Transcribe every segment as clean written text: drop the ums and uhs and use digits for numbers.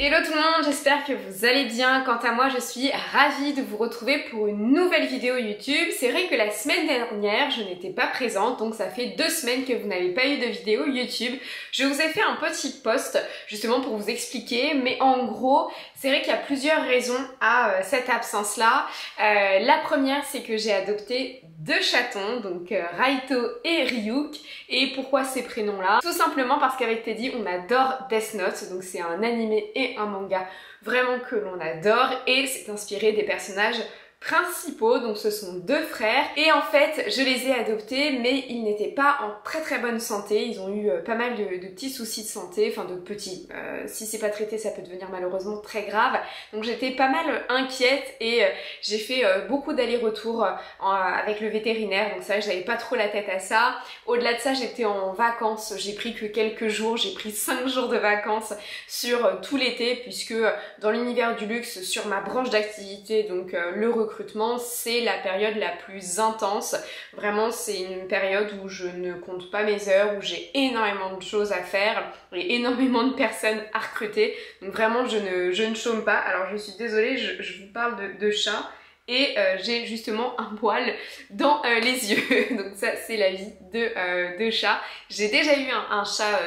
Hello tout le monde, j'espère que vous allez bien. Quant à moi, je suis ravie de vous retrouver pour une nouvelle vidéo YouTube. C'est vrai que la semaine dernière, je n'étais pas présente, donc ça fait 2 semaines que vous n'avez pas eu de vidéo YouTube. Je vous ai fait un petit post justement pour vous expliquer, mais en gros, c'est vrai qu'il y a plusieurs raisons à cette absence-là. La première, c'est que j'ai adopté 2 chatons, donc Raito et Ryuk. Et pourquoi ces prénoms-là? Tout simplement parce qu'avec Teddy, on adore Death Note, donc c'est un animé et un manga vraiment que l'on adore et c'est inspiré des personnages principaux, donc ce sont 2 frères et en fait je les ai adoptés mais ils n'étaient pas en très bonne santé, ils ont eu pas mal de petits soucis de santé, enfin de petits, si c'est pas traité ça peut devenir malheureusement très grave, donc j'étais pas mal inquiète et j'ai fait beaucoup d'allers-retours avec le vétérinaire, donc c'est vrai que j'avais pas trop la tête à ça. Au-delà de ça, j'étais en vacances, j'ai pris que quelques jours, j'ai pris 5 jours de vacances sur tout l'été puisque dans l'univers du luxe, sur ma branche d'activité, donc le recrutement, c'est la période la plus intense. Vraiment, c'est une période où je ne compte pas mes heures, où j'ai énormément de choses à faire et énormément de personnes à recruter. Donc vraiment, je ne chôme pas. Alors je suis désolée, je vous parle de chat. Et j'ai justement un poil dans les yeux, donc ça c'est la vie de chat. J'ai déjà eu un chat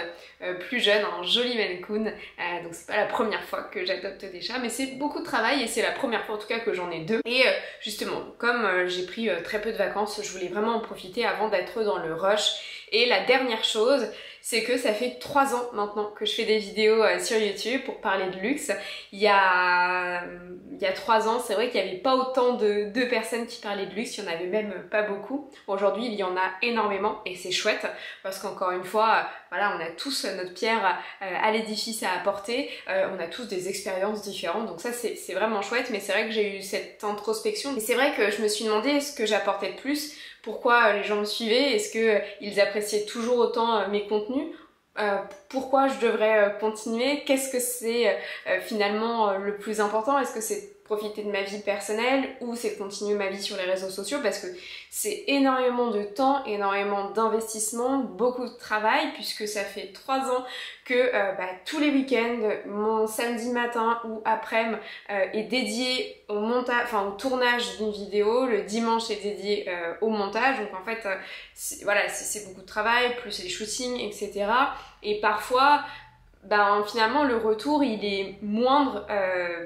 plus jeune, un joli Maine Coon, donc c'est pas la première fois que j'adopte des chats, mais c'est beaucoup de travail et c'est la première fois en tout cas que j'en ai 2. Et justement, comme j'ai pris très peu de vacances, je voulais vraiment en profiter avant d'être dans le rush. Et la dernière chose, c'est que ça fait 3 ans maintenant que je fais des vidéos sur YouTube pour parler de luxe. Il y a 3 ans, c'est vrai qu'il n'y avait pas autant de personnes qui parlaient de luxe, il n'y en avait même pas beaucoup. Aujourd'hui, il y en a énormément et c'est chouette parce qu'encore une fois, voilà, on a tous notre pierre à l'édifice à apporter, on a tous des expériences différentes, donc ça c'est vraiment chouette, mais c'est vrai que j'ai eu cette introspection et c'est vrai que je me suis demandé ce que j'apportais de plus. Pourquoi les gens me suivaient? Est-ce qu'ils appréciaient toujours autant mes contenus? Pourquoi je devrais continuer? Qu'est-ce que c'est finalement le plus important? Est-ce que c'est profiter de ma vie personnelle ou c'est continuer ma vie sur les réseaux sociaux? Parce que c'est énormément de temps, énormément d'investissement, beaucoup de travail puisque ça fait 3 ans que tous les week-ends, mon samedi matin ou après-midi est dédié au montage, enfin au tournage d'une vidéo, le dimanche est dédié au montage, donc en fait voilà, c'est beaucoup de travail, plus les shootings, etc. Et parfois finalement le retour il est moindre,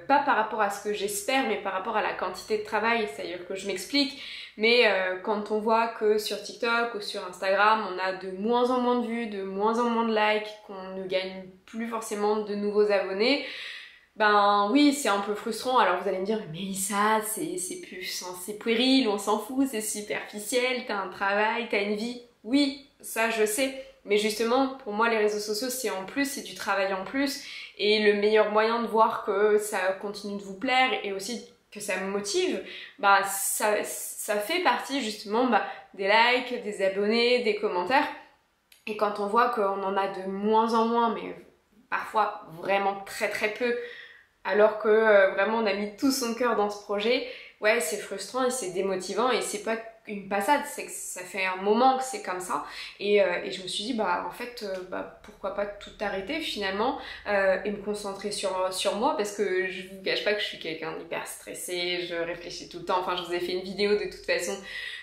pas par rapport à ce que j'espère mais par rapport à la quantité de travail, c'est-à-dire que je m'explique, mais quand on voit que sur TikTok ou sur Instagram on a de moins en moins de vues, de moins en moins de likes, qu'on ne gagne plus forcément de nouveaux abonnés, oui c'est un peu frustrant. Alors vous allez me dire mais ça c'est puéril, on s'en fout, c'est superficiel, t'as un travail, t'as une vie, oui ça je sais. Mais justement, pour moi, les réseaux sociaux, c'est en plus, c'est du travail en plus. Et le meilleur moyen de voir que ça continue de vous plaire et aussi que ça me motive, ça fait partie justement des likes, des abonnés, des commentaires. Et quand on voit qu'on en a de moins en moins, mais parfois vraiment très peu, alors que vraiment on a mis tout son cœur dans ce projet, ouais, c'est frustrant et c'est démotivant et c'est pas une passade, c'est que ça fait un moment que c'est comme ça et je me suis dit en fait pourquoi pas tout arrêter finalement et me concentrer sur moi parce que je vous cache pas que je suis quelqu'un d'hyper stressé, je réfléchis tout le temps, enfin je vous ai fait une vidéo de toute façon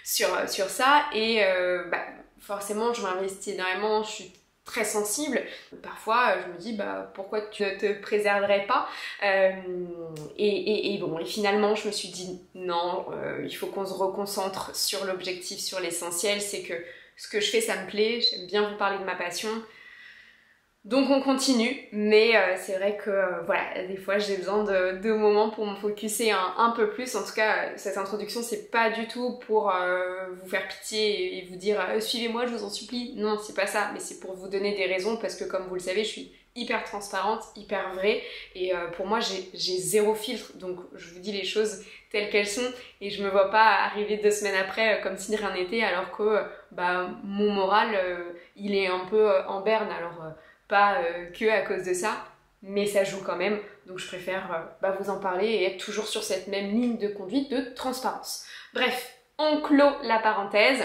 sur ça et forcément je m'investis énormément, je suis très sensible. Parfois je me dis pourquoi tu ne te préserverais pas et finalement je me suis dit non, il faut qu'on se reconcentre sur l'objectif, sur l'essentiel, c'est que ce que je fais ça me plaît, j'aime bien vous parler de ma passion. Donc on continue, mais c'est vrai que voilà, des fois j'ai besoin de moments pour me focuser un peu plus. En tout cas, cette introduction c'est pas du tout pour vous faire pitié et vous dire suivez-moi, je vous en supplie. Non, c'est pas ça, mais c'est pour vous donner des raisons parce que comme vous le savez, je suis hyper transparente, hyper vraie et pour moi j'ai 0 filtre, donc je vous dis les choses telles qu'elles sont et je me vois pas arriver 2 semaines après comme si de rien n'était alors que mon moral il est un peu en berne. Alors pas que à cause de ça, mais ça joue quand même, donc je préfère vous en parler et être toujours sur cette même ligne de conduite de transparence. Bref, on clôt la parenthèse.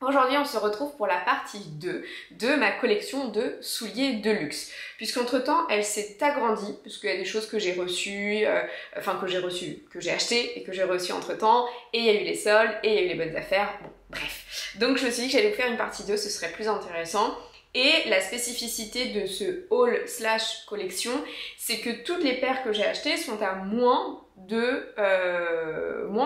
Aujourd'hui, on se retrouve pour la partie 2 de ma collection de souliers de luxe. Puisqu'entre temps, elle s'est agrandie, puisqu'il y a des choses que j'ai reçues, que j'ai achetées et que j'ai reçues entre temps, et il y a eu les soldes, et il y a eu les bonnes affaires, bon, bref. Donc je me suis dit que j'allais vous faire une partie 2, ce serait plus intéressant. Et la spécificité de ce haul slash collection, c'est que toutes les paires que j'ai achetées sont à moins de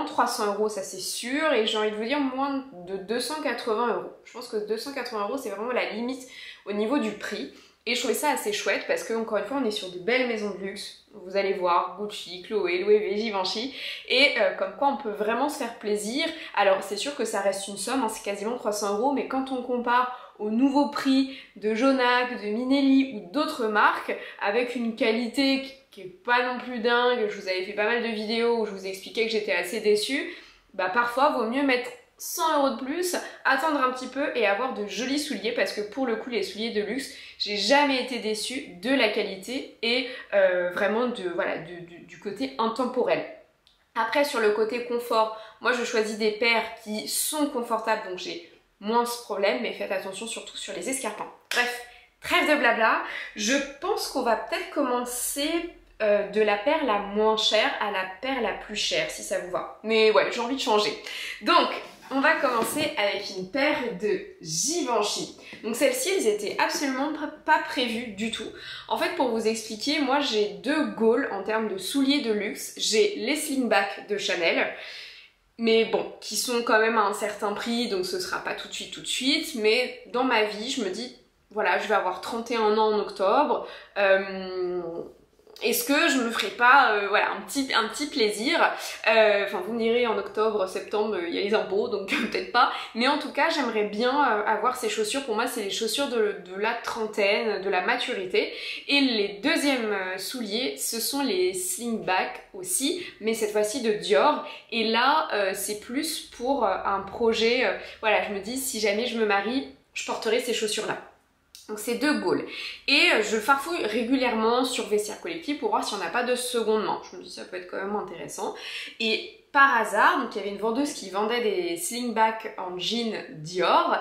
300 €, ça c'est sûr, et j'ai envie de vous dire moins de 280 €. Je pense que 280 € c'est vraiment la limite au niveau du prix. Et je trouvais ça assez chouette parce que, encore une fois, on est sur de belles maisons de luxe. Vous allez voir, Gucci, Chloé, Louis V, Givenchy. Et comme quoi on peut vraiment se faire plaisir. Alors c'est sûr que ça reste une somme, hein, c'est quasiment 300 €, mais quand on compare au nouveau prix de Jonac, de Minelli ou d'autres marques, avec une qualité qui est pas non plus dingue, je vous avais fait pas mal de vidéos où je vous expliquais que j'étais assez déçue, bah parfois vaut mieux mettre 100 € de plus, attendre un petit peu et avoir de jolis souliers, parce que pour le coup les souliers de luxe, j'ai jamais été déçue de la qualité et vraiment du côté intemporel. Après sur le côté confort, moi je choisis des paires qui sont confortables, donc j'ai moins ce problème, mais faites attention surtout sur les escarpins. Bref, trêve de blabla, je pense qu'on va peut-être commencer de la paire la moins chère à la paire la plus chère, si ça vous va. Mais ouais, j'ai envie de changer. Donc, on va commencer avec une paire de Givenchy. Donc celles-ci, elles étaient absolument pas prévues du tout. En fait, pour vous expliquer, moi j'ai deux goals en termes de souliers de luxe. J'ai les slingback de Chanel, mais bon, qui sont quand même à un certain prix, donc ce sera pas tout de suite, mais dans ma vie, je me dis, voilà, je vais avoir 31 ans en octobre, est-ce que je me ferai pas voilà, un petit plaisir, enfin vous me direz en octobre, septembre, il y a les impôts, donc peut-être pas, mais en tout cas j'aimerais bien avoir ces chaussures. Pour moi c'est les chaussures de la trentaine, de la maturité. Et les deuxièmes souliers, ce sont les slingback aussi, mais cette fois-ci de Dior, et là c'est plus pour un projet, voilà, je me dis si jamais je me marie, je porterai ces chaussures là. Donc c'est deux goals. Et je farfouille régulièrement sur Vestiaire Collectif pour voir s'il n'y en a pas de seconde main. Je me dis ça peut être quand même intéressant. Et par hasard, donc il y avait une vendeuse qui vendait des slingback en jean Dior.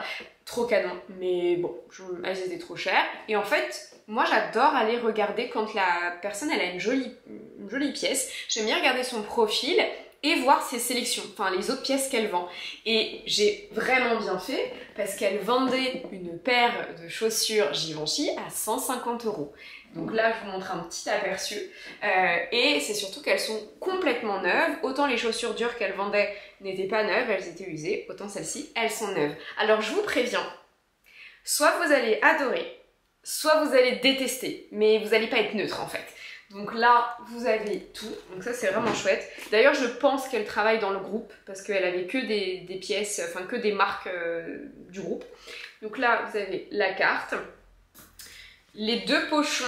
Trop canon, mais bon, elles étaient trop chères. Et en fait, moi j'adore aller regarder quand la personne elle a une jolie pièce. J'aime bien regarder son profil et voir ses sélections, enfin les autres pièces qu'elle vend. Et j'ai vraiment bien fait parce qu'elle vendait une paire de chaussures Givenchy à 150 €. Donc là, je vous montre un petit aperçu. Et c'est surtout qu'elles sont complètement neuves. Autant les chaussures dures qu'elle vendait n'étaient pas neuves, elles étaient usées. Autant celles-ci, elles sont neuves. Alors je vous préviens, soit vous allez adorer, soit vous allez détester. Mais vous n'allez pas être neutre en fait. Donc là, vous avez tout. Donc ça, c'est vraiment chouette. D'ailleurs, je pense qu'elle travaille dans le groupe parce qu'elle avait que des pièces, enfin que des marques du groupe. Donc là, vous avez la carte. Les deux pochons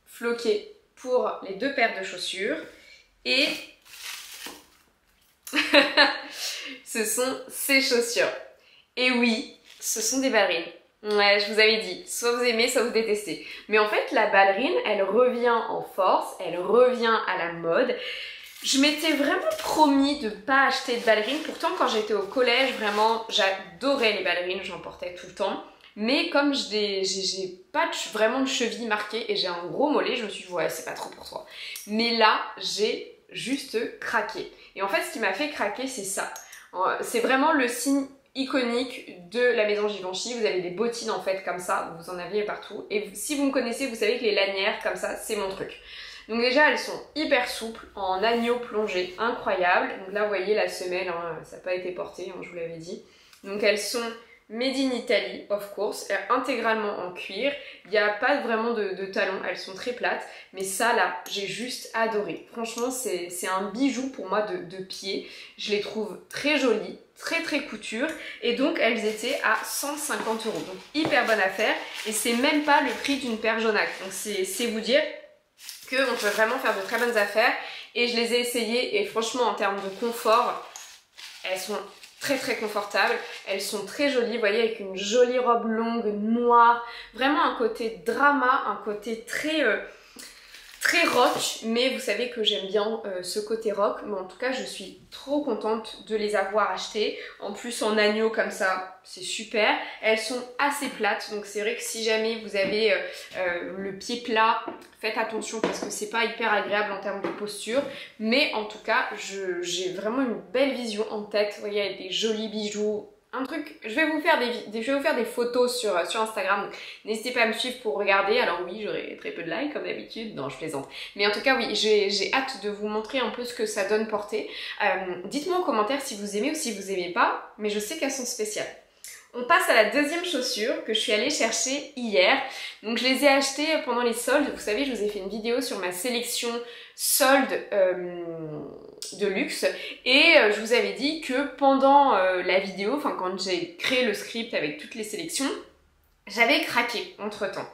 floqués pour les deux paires de chaussures. Et ce sont ces chaussures. Et oui, ce sont des ballerines. Ouais, je vous avais dit, soit vous aimez, soit vous détestez. Mais en fait, la ballerine, elle revient en force, elle revient à la mode. Je m'étais vraiment promis de ne pas acheter de ballerines. Pourtant, quand j'étais au collège, vraiment, j'adorais les ballerines, j'en portais tout le temps. Mais comme j'ai pas vraiment de cheville marquée et j'ai un gros mollet, je me suis dit, ouais, c'est pas trop pour toi. Mais là, j'ai juste craqué. Et en fait, ce qui m'a fait craquer, c'est ça. C'est vraiment le signe iconique de la maison Givenchy. Vous avez des bottines en fait comme ça, vous en aviez partout. Et si vous me connaissez, vous savez que les lanières comme ça, c'est mon truc. Donc déjà, elles sont hyper souples, en agneau plongé, incroyable. Donc là, vous voyez la semelle, hein, ça n'a pas été porté, hein, je vous l'avais dit. Donc elles sont made in Italy, of course, intégralement en cuir. Il n'y a pas vraiment de talons, elles sont très plates. Mais ça là, j'ai juste adoré. Franchement, c'est un bijou pour moi de pied. Je les trouve très jolies, très couture. Et donc, elles étaient à 150 €. Donc, hyper bonne affaire. Et c'est même pas le prix d'une paire Jonac. Donc, c'est vous dire qu'on peut vraiment faire de très bonnes affaires. Et je les ai essayées. Et franchement, en termes de confort, elles sont très confortables, elles sont très jolies, vous voyez, avec une jolie robe longue, noire, vraiment un côté drama, un côté très très rock, mais vous savez que j'aime bien ce côté rock, mais en tout cas je suis trop contente de les avoir achetées. En plus en agneau comme ça, c'est super. Elles sont assez plates, donc c'est vrai que si jamais vous avez le pied plat, faites attention parce que c'est pas hyper agréable en termes de posture, mais en tout cas j'ai vraiment une belle vision en tête. Vous voyez, avec des jolis bijoux. Un truc, je vais vous faire des photos sur Instagram, donc n'hésitez pas à me suivre pour regarder. Alors oui, j'aurai très peu de likes comme d'habitude, non je plaisante. Mais en tout cas oui, j'ai hâte de vous montrer un peu ce que ça donne porter. Dites-moi en commentaire si vous aimez ou si vous aimez pas, mais je sais qu'elles sont spéciales. On passe à la deuxième chaussure que je suis allée chercher hier. Donc je les ai achetées pendant les soldes. Vous savez, je vous ai fait une vidéo sur ma sélection solde de luxe et je vous avais dit que pendant la vidéo, enfin quand j'ai créé le script avec toutes les sélections, j'avais craqué entre temps.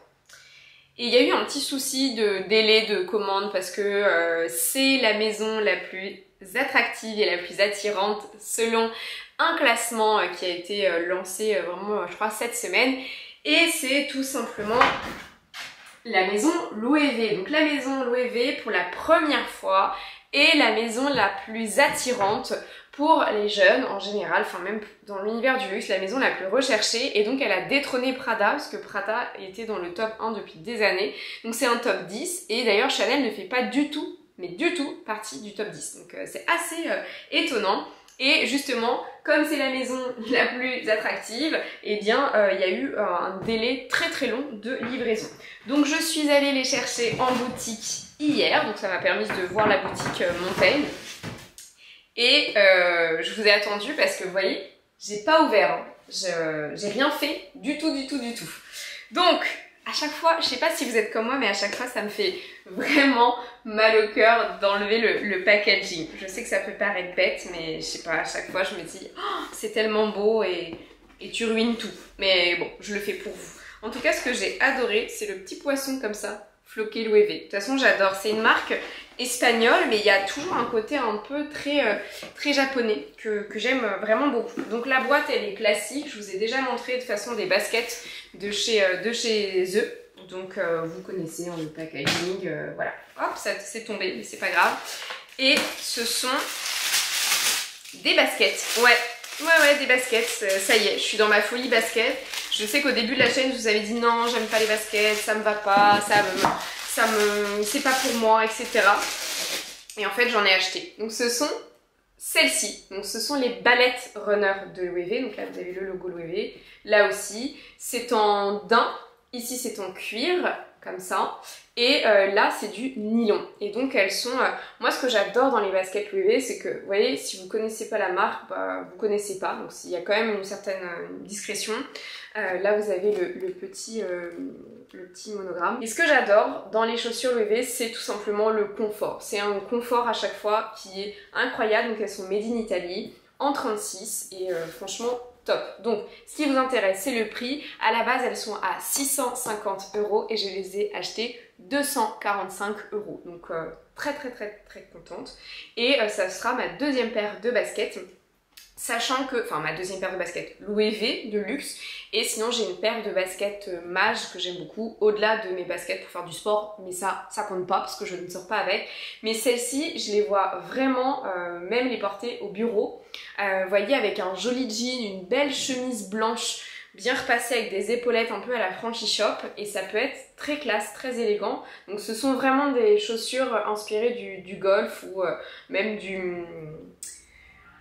Et il y a eu un petit souci de délai de commande parce que c'est la maison la plus attractive et la plus attirante selon un classement qui a été lancé vraiment je crois cette semaine, et c'est tout simplement la maison Loewe. Donc la maison Loewe pour la première fois est la maison la plus attirante pour les jeunes en général, enfin même dans l'univers du luxe, la maison la plus recherchée, et donc elle a détrôné Prada, parce que Prada était dans le top 1 depuis des années, donc c'est un top 10, et d'ailleurs Chanel ne fait pas du tout, mais du tout, partie du top 10, donc c'est assez étonnant. Et justement, comme c'est la maison la plus attractive, eh bien il y a eu un délai très très long de livraison. Donc je suis allée les chercher en boutique hier, donc ça m'a permis de voir la boutique Montaigne. Et je vous ai attendu parce que vous voyez, j'ai pas ouvert, hein. J'ai rien fait du tout. Donc à chaque fois, je sais pas si vous êtes comme moi, mais à chaque fois ça me fait vraiment mal au cœur d'enlever le packaging. Je sais que ça peut paraître bête, mais je sais pas, à chaque fois je me dis oh, c'est tellement beau et tu ruines tout. Mais bon, je le fais pour vous. En tout cas, ce que j'ai adoré, c'est le petit poisson comme ça, floqué Loewe. De toute façon, j'adore. C'est une marque espagnole, mais il y a toujours un côté un peu très japonais que j'aime vraiment beaucoup. Donc la boîte, elle est classique. Je vous ai déjà montré de toute façon des baskets de chez eux. Donc vous connaissez hein, le packaging, voilà. Hop, ça c'est tombé, mais c'est pas grave. Et ce sont des baskets. Ouais, des baskets. Ça y est, je suis dans ma folie basket. Je sais qu'au début de la chaîne, je vous avais dit non, j'aime pas les baskets, ça me va pas, c'est pas pour moi, etc. Et en fait, j'en ai acheté. Donc ce sont celles-ci. Donc ce sont les ballettes runner de Loewe. Donc là, vous avez le logo Loewe. Là aussi, c'est en daim. Ici, c'est en cuir, comme ça. Et là, c'est du nylon. Et donc, elles sont... moi, ce que j'adore dans les baskets Loewe, c'est que, vous voyez, si vous connaissez pas la marque, bah, vous connaissez pas. Donc, il y a quand même une certaine discrétion. Là, vous avez le petit monogramme. Et ce que j'adore dans les chaussures Loewe, c'est tout simplement le confort. C'est un confort à chaque fois qui est incroyable. Donc, elles sont made in Italy, en 36. Et franchement... top. Donc, ce qui vous intéresse, c'est le prix. À la base, elles sont à 650 € et je les ai achetées 245 €. Donc, très contente. Et ça sera ma deuxième paire de baskets. Sachant que, enfin ma deuxième paire de baskets Loewe de luxe, et sinon j'ai une paire de baskets Mage que j'aime beaucoup, au-delà de mes baskets pour faire du sport, mais ça compte pas parce que je ne sors pas avec. Mais celles-ci, je les vois vraiment, même les porter au bureau. Vous voyez, avec un joli jean, une belle chemise blanche, bien repassée avec des épaulettes un peu à la Frankie Shop, et ça peut être très classe, très élégant. Donc ce sont vraiment des chaussures inspirées du golf ou même du...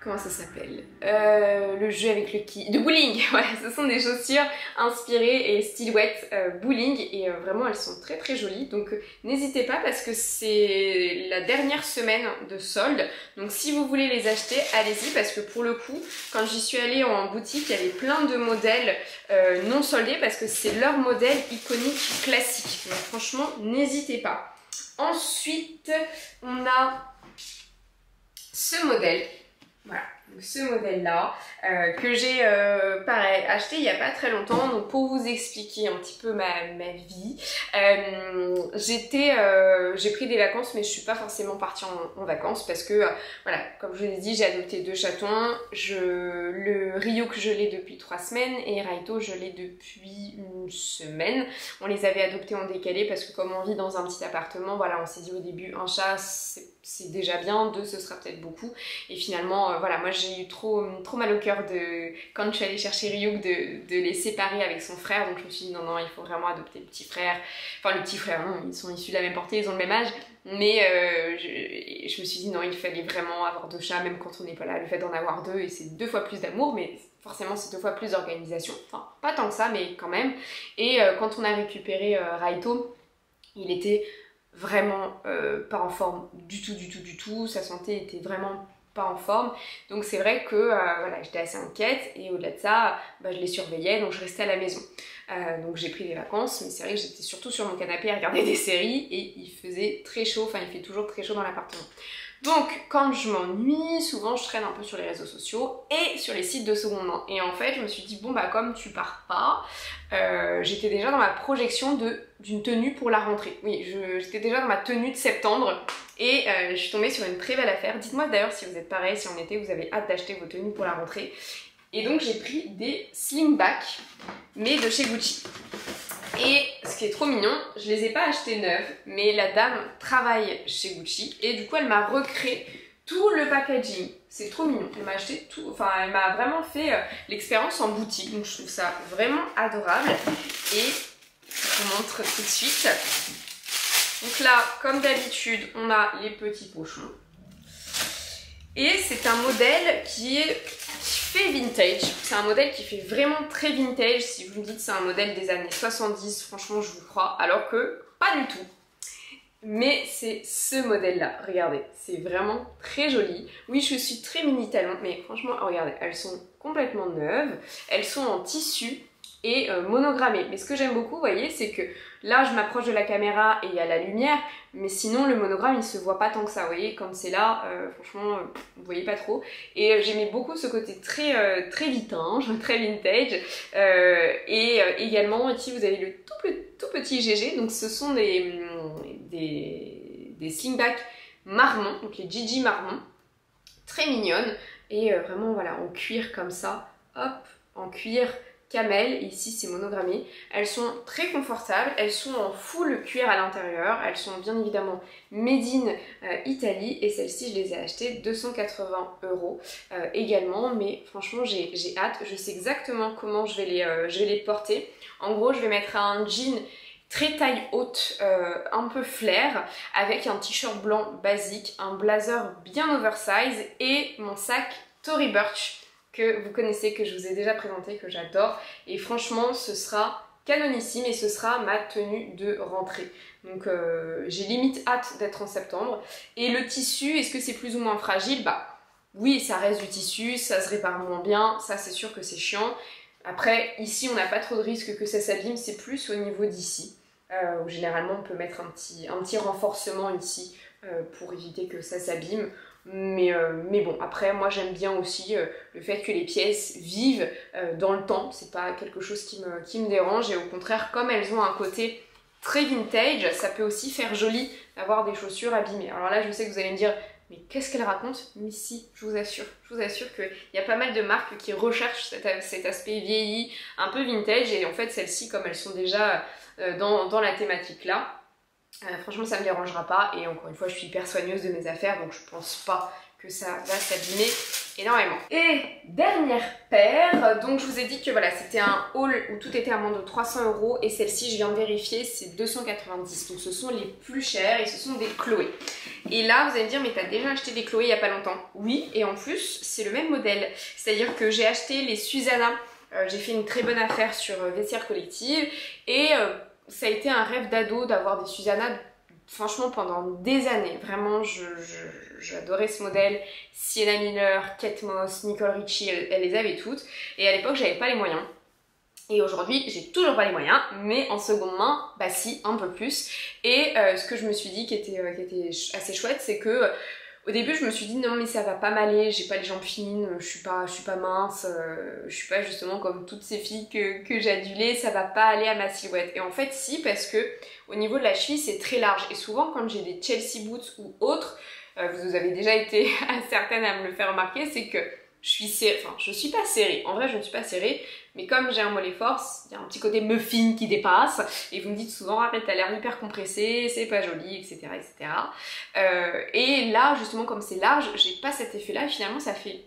comment ça s'appelle, le jeu avec le qui, de bowling. Voilà, ce sont des chaussures inspirées et silhouette bowling, et vraiment elles sont très jolies. Donc n'hésitez pas parce que c'est la dernière semaine de solde. Donc si vous voulez les acheter, allez-y, parce que pour le coup, quand j'y suis allée en boutique, il y avait plein de modèles non soldés parce que c'est leur modèle iconique classique. Donc franchement, n'hésitez pas. Ensuite, on a ce modèle. Voilà, donc ce modèle-là, que j'ai pareil acheté il n'y a pas très longtemps. Donc pour vous expliquer un petit peu ma vie, j'ai pris des vacances, mais je suis pas forcément partie en vacances parce que voilà, comme je vous l'ai dit, j'ai adopté 2 chatons. Le Ryuk, je l'ai depuis 3 semaines et Raito, je l'ai depuis une semaine. On les avait adoptés en décalé parce que comme on vit dans un petit appartement, voilà, on s'est dit au début un chat c'est déjà bien, 2 ce sera peut-être beaucoup. Et finalement, voilà, moi j'ai eu trop mal au cœur quand je suis allée chercher Ryuk de les séparer avec son frère. Donc je me suis dit non, il faut vraiment adopter le petit frère. Enfin le petit frère, non, ils sont issus de la même portée, ils ont le même âge. Mais je me suis dit non, il fallait vraiment avoir 2 chats, même quand on n'est pas là. Le fait d'en avoir 2, et c'est 2 fois plus d'amour, mais forcément c'est 2 fois plus d'organisation. Enfin, pas tant que ça, mais quand même. Et quand on a récupéré Raito, il était vraiment pas en forme du tout. Sa santé était vraiment pas en forme. Donc c'est vrai que voilà, j'étais assez inquiète et au-delà de ça, je les surveillais, donc je restais à la maison. Donc j'ai pris des vacances, mais c'est vrai que j'étais surtout sur mon canapé à regarder des séries et il faisait très chaud, enfin il fait toujours très chaud dans l'appartement. Donc quand je m'ennuie, souvent je traîne un peu sur les réseaux sociaux et sur les sites de seconde main. Et en fait je me suis dit bon comme tu pars pas, j'étais déjà dans ma projection d'une tenue pour la rentrée. Oui, j'étais déjà dans ma tenue de septembre et je suis tombée sur une très belle affaire. Dites-moi d'ailleurs si vous êtes pareil, si en été vous avez hâte d'acheter vos tenues pour la rentrée. Et donc j'ai pris des slingbacks, mais de chez Gucci. Et ce qui est trop mignon, je les ai pas achetés neufs, mais la dame travaille chez Gucci et du coup elle m'a recréé tout le packaging. C'est trop mignon. Elle m'a acheté tout, enfin elle m'a vraiment fait l'expérience en boutique, donc je trouve ça vraiment adorable. Et je vous montre tout de suite. Donc là, comme d'habitude, on a les petits pochons. Et c'est un modèle qui fait vintage. C'est un modèle qui fait vraiment très vintage. Si vous me dites c'est un modèle des années 70, franchement je vous crois, alors que pas du tout. Mais c'est ce modèle-là, regardez, c'est vraiment très joli. Oui, je suis très mini talon, mais franchement, regardez, elles sont complètement neuves. Elles sont en tissu et monogrammées. Mais ce que j'aime beaucoup, vous voyez, c'est que là, je m'approche de la caméra et il y a la lumière, mais sinon, le monogramme, il se voit pas tant que ça, vous voyez, comme c'est là, franchement, vous voyez pas trop. Et j'aimais beaucoup ce côté très vintage, très vintage. Et également, ici, vous avez le tout petit GG, donc ce sont des slingbacks marron, donc les Gigi marron, très mignonnes. Et vraiment, voilà, en cuir comme ça, hop, en cuir camel, ici c'est monogrammé. Elles sont très confortables, elles sont en full cuir à l'intérieur, elles sont bien évidemment made in Italie et celles-ci je les ai achetées 280 € également, mais franchement j'ai hâte, je sais exactement comment je vais les porter. En gros je vais mettre un jean très taille haute, un peu flair, avec un t-shirt blanc basique, un blazer bien oversize et mon sac Tory Burch que vous connaissez, que je vous ai déjà présenté, que j'adore. Et franchement, ce sera canonissime et ce sera ma tenue de rentrée. Donc j'ai limite hâte d'être en septembre. Et le tissu, est-ce que c'est plus ou moins fragile? Oui, ça reste du tissu, ça se répare moins bien, ça c'est sûr que c'est chiant. Après, ici, on n'a pas trop de risque que ça s'abîme, c'est plus au niveau d'ici. Où généralement, on peut mettre un petit renforcement ici pour éviter que ça s'abîme. Mais bon, après moi j'aime bien aussi le fait que les pièces vivent dans le temps, c'est pas quelque chose qui me dérange et au contraire comme elles ont un côté très vintage, ça peut aussi faire joli d'avoir des chaussures abîmées. Alors là je sais que vous allez me dire mais qu'est-ce qu'elle raconte? Mais si, je vous assure qu'il y a pas mal de marques qui recherchent cet aspect vieilli, un peu vintage et en fait celles-ci comme elles sont déjà dans la thématique là, franchement ça me dérangera pas et encore une fois je suis hyper soigneuse de mes affaires donc je pense pas que ça va s'abîmer énormément. Et dernière paire, donc je vous ai dit que voilà c'était un haul où tout était à moins de 300 € et celle-ci je viens de vérifier c'est 290, donc ce sont les plus chères et ce sont des Chloé. Et là vous allez me dire mais t'as déjà acheté des Chloé il y a pas longtemps? Oui, et en plus c'est le même modèle, c'est à dire que j'ai acheté les Susanna, j'ai fait une très bonne affaire sur Vestiaire Collective et ça a été un rêve d'ado d'avoir des Susanna franchement pendant des années. Vraiment, j'adorais ce modèle. Sienna Miller, Kate Moss, Nicole Richie, elles les avaient toutes. Et à l'époque, j'avais pas les moyens. Et aujourd'hui, j'ai toujours pas les moyens, mais en seconde main, si, un peu plus. Et ce que je me suis dit qui était assez chouette, c'est que Au début je me suis dit non mais ça va pas m'aller, j'ai pas les jambes fines, je suis pas mince, je suis pas justement comme toutes ces filles que j'adulais, ça va pas aller à ma silhouette. Et en fait si, parce que au niveau de la cheville c'est très large et souvent quand j'ai des Chelsea boots ou autres, vous avez déjà été certaines à me le faire remarquer, c'est que je suis serrée, enfin je suis pas serrée, en vrai je ne suis pas serrée, mais comme j'ai un mollet force, il y a un petit côté muffin qui dépasse, et vous me dites souvent arrête, t'as l'air hyper compressée, c'est pas joli, etc. etc. Et là justement comme c'est large, j'ai pas cet effet là, et finalement ça fait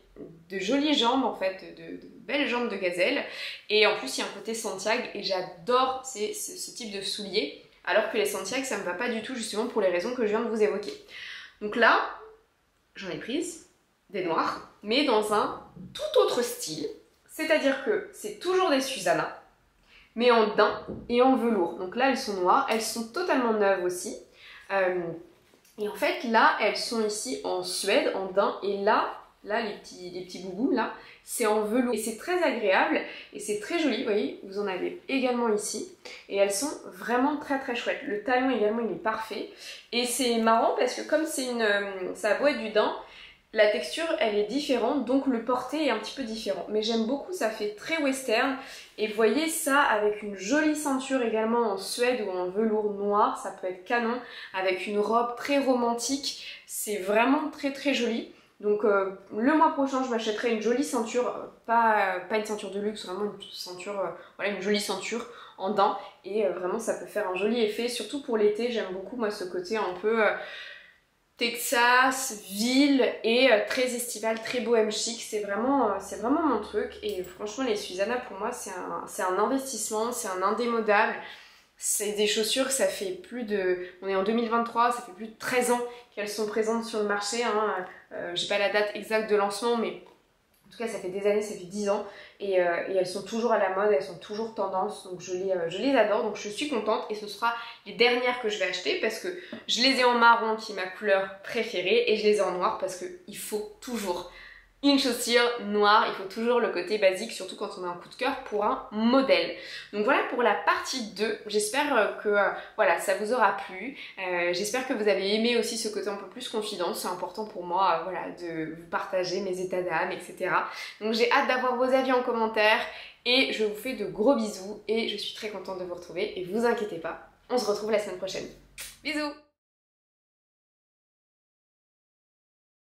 de jolies jambes en fait, de belles jambes de gazelle, et en plus il y a un côté Santiago, et j'adore ce type de souliers, alors que les Santiago ça me va pas du tout justement pour les raisons que je viens de vous évoquer. Donc là, j'en ai prise des noirs, mais dans un tout autre style, c'est-à-dire que c'est toujours des Susanna, mais en daim et en velours. Donc là elles sont noires, elles sont totalement neuves aussi, et en fait là elles sont ici en suède, en daim, et là les petits boubous là, c'est en velours, et c'est très agréable, et c'est très joli, vous voyez, vous en avez également ici, et elles sont vraiment très très chouettes. Le talon également il est parfait, et c'est marrant parce que comme ça a beau être du daim, la texture elle est différente, donc le porté est un petit peu différent, mais j'aime beaucoup, ça fait très western, et vous voyez ça avec une jolie ceinture également en suède ou en velours noir, ça peut être canon, avec une robe très romantique, c'est vraiment très très joli. Donc le mois prochain je m'achèterai une jolie ceinture, pas une ceinture de luxe, vraiment une ceinture, voilà, une jolie ceinture en daim, et vraiment ça peut faire un joli effet, surtout pour l'été. J'aime beaucoup moi ce côté un peu Texas, ville, et très estival, très bohème chic, c'est vraiment mon truc, et franchement les Susanna pour moi c'est un investissement, c'est un indémodable. C'est des chaussures, ça fait plus de... On est en 2023, ça fait plus de 13 ans qu'elles sont présentes sur le marché, hein. J'ai pas la date exacte de lancement, mais en tout cas ça fait des années, ça fait 10 ans, et elles sont toujours à la mode, elles sont toujours tendance, donc je les adore, donc je suis contente, et ce sera les dernières que je vais acheter parce que je les ai en marron qui est ma couleur préférée, et je les ai en noir parce qu'il faut toujours une chaussure noire, il faut toujours le côté basique, surtout quand on a un coup de cœur pour un modèle. Donc voilà pour la partie 2, j'espère que voilà, ça vous aura plu, j'espère que vous avez aimé aussi ce côté un peu plus confidence, c'est important pour moi voilà, de vous partager mes états d'âme, etc. Donc j'ai hâte d'avoir vos avis en commentaire, et je vous fais de gros bisous, et je suis très contente de vous retrouver, et vous inquiétez pas, on se retrouve la semaine prochaine. Bisous!